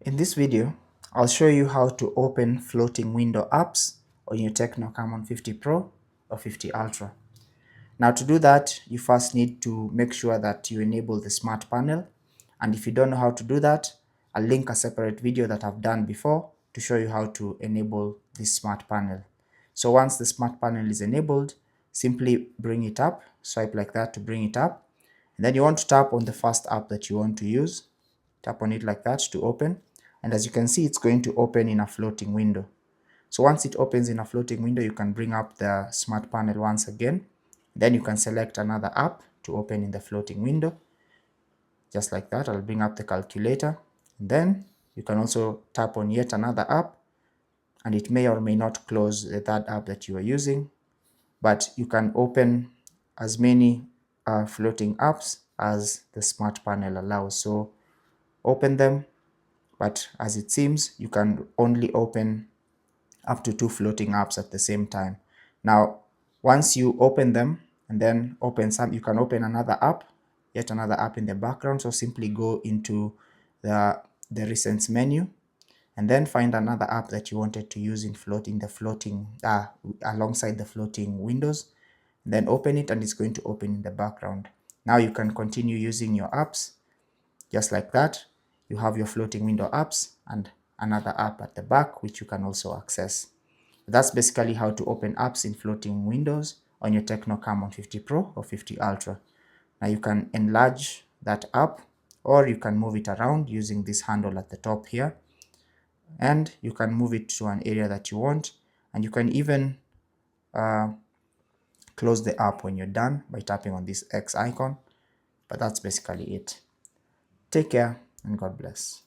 In this video, I'll show you how to open floating window apps on your TECNO CAMON 50 Pro or 50 Ultra. Now to do that, you first need to make sure that you enable the smart panel. And if you don't know how to do that, I'll link a separate video that I've done before to show you how to enable this smart panel. So once the smart panel is enabled, simply bring it up, swipe like that to bring it up. And then you want to tap on the first app that you want to use. Tap on it like that to open. And as you can see, it's going to open in a floating window. So once it opens in a floating window, you can bring up the smart panel once again. Then you can select another app to open in the floating window. Just like that, I'll bring up the calculator. And then you can also tap on yet another app, and it may or may not close the third app that you are using. But you can open as many floating apps as the smart panel allows. So open them. But as it seems, you can only open up to 2 floating apps at the same time. Now, once you open them and then open some, you can open another app, yet another app in the background. So simply go into the recents menu and then find another app that you wanted to use in alongside the floating windows. Then open it and it's going to open in the background. Now you can continue using your apps just like that. You have your floating window apps and another app at the back which you can also access. That's basically how to open apps in floating windows on your TECNO CAMON 50 Pro or 50 Ultra. Now you can enlarge that app or you can move it around using this handle at the top here, and you can move it to an area that you want, and you can even close the app when you're done by tapping on this X icon. But that's basically it. Take care and God bless.